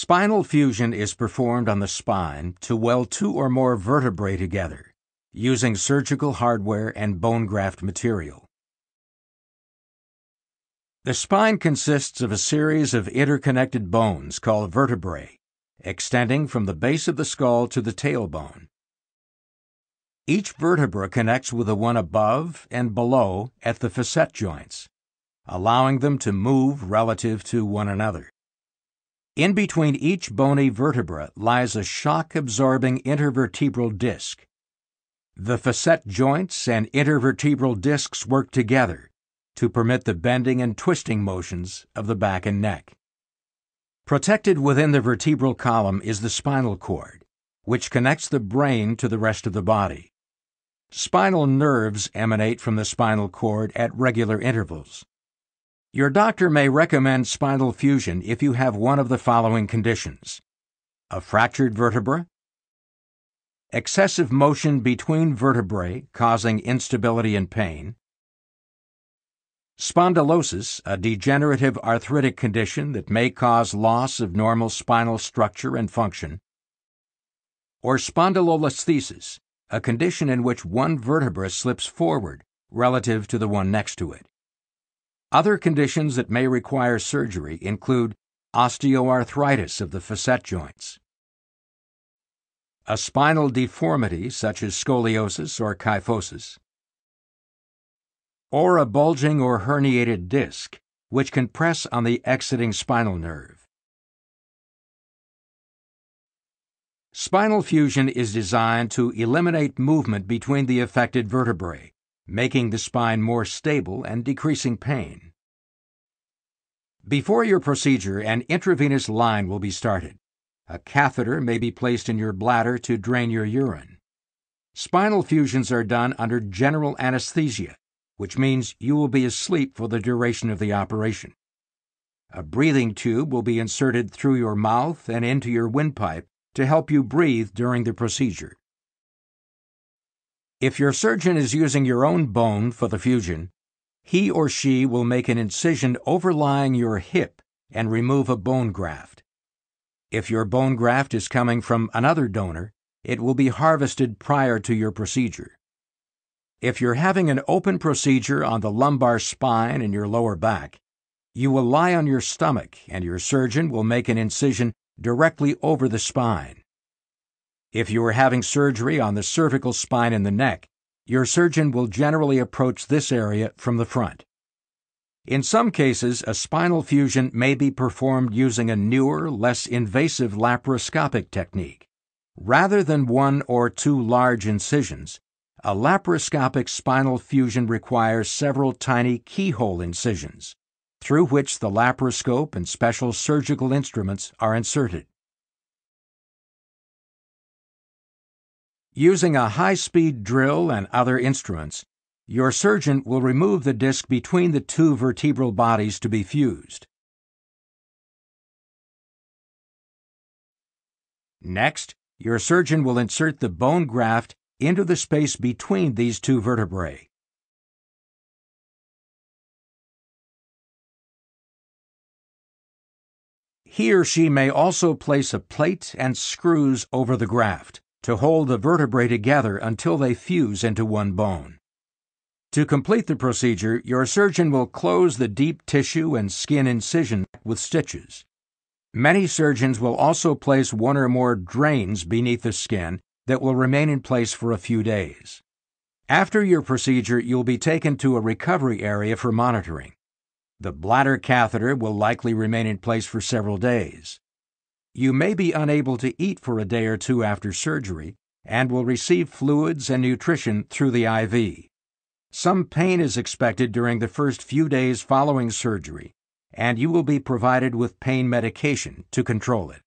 Spinal fusion is performed on the spine to weld two or more vertebrae together, using surgical hardware and bone graft material. The spine consists of a series of interconnected bones called vertebrae, extending from the base of the skull to the tailbone. Each vertebra connects with the one above and below at the facet joints, allowing them to move relative to one another. In between each bony vertebra lies a shock-absorbing intervertebral disc. The facet joints and intervertebral discs work together to permit the bending and twisting motions of the back and neck. Protected within the vertebral column is the spinal cord, which connects the brain to the rest of the body. Spinal nerves emanate from the spinal cord at regular intervals. Your doctor may recommend spinal fusion if you have one of the following conditions: a fractured vertebra, excessive motion between vertebrae causing instability and pain, spondylosis, a degenerative arthritic condition that may cause loss of normal spinal structure and function, or spondylolisthesis, a condition in which one vertebra slips forward relative to the one next to it. Other conditions that may require surgery include osteoarthritis of the facet joints, a spinal deformity such as scoliosis or kyphosis, or a bulging or herniated disc which can press on the exiting spinal nerve. Spinal fusion is designed to eliminate movement between the affected vertebrae, making the spine more stable and decreasing pain. Before your procedure, an intravenous line will be started. A catheter may be placed in your bladder to drain your urine. Spinal fusions are done under general anesthesia, which means you will be asleep for the duration of the operation. A breathing tube will be inserted through your mouth and into your windpipe to help you breathe during the procedure. If your surgeon is using your own bone for the fusion, he or she will make an incision overlying your hip and remove a bone graft. If your bone graft is coming from another donor, it will be harvested prior to your procedure. If you're having an open procedure on the lumbar spine and your lower back, you will lie on your stomach and your surgeon will make an incision directly over the spine. If you are having surgery on the cervical spine and the neck, your surgeon will generally approach this area from the front. In some cases, a spinal fusion may be performed using a newer, less invasive laparoscopic technique. Rather than one or two large incisions, a laparoscopic spinal fusion requires several tiny keyhole incisions, through which the laparoscope and special surgical instruments are inserted. Using a high-speed drill and other instruments, your surgeon will remove the disc between the two vertebral bodies to be fused. Next, your surgeon will insert the bone graft into the space between these two vertebrae. He or she may also place a plate and screws over the graft to hold the vertebrae together until they fuse into one bone. To complete the procedure, your surgeon will close the deep tissue and skin incision with stitches. Many surgeons will also place one or more drains beneath the skin that will remain in place for a few days. After your procedure, you'll be taken to a recovery area for monitoring. The bladder catheter will likely remain in place for several days. You may be unable to eat for a day or two after surgery and will receive fluids and nutrition through the IV. Some pain is expected during the first few days following surgery, and you will be provided with pain medication to control it.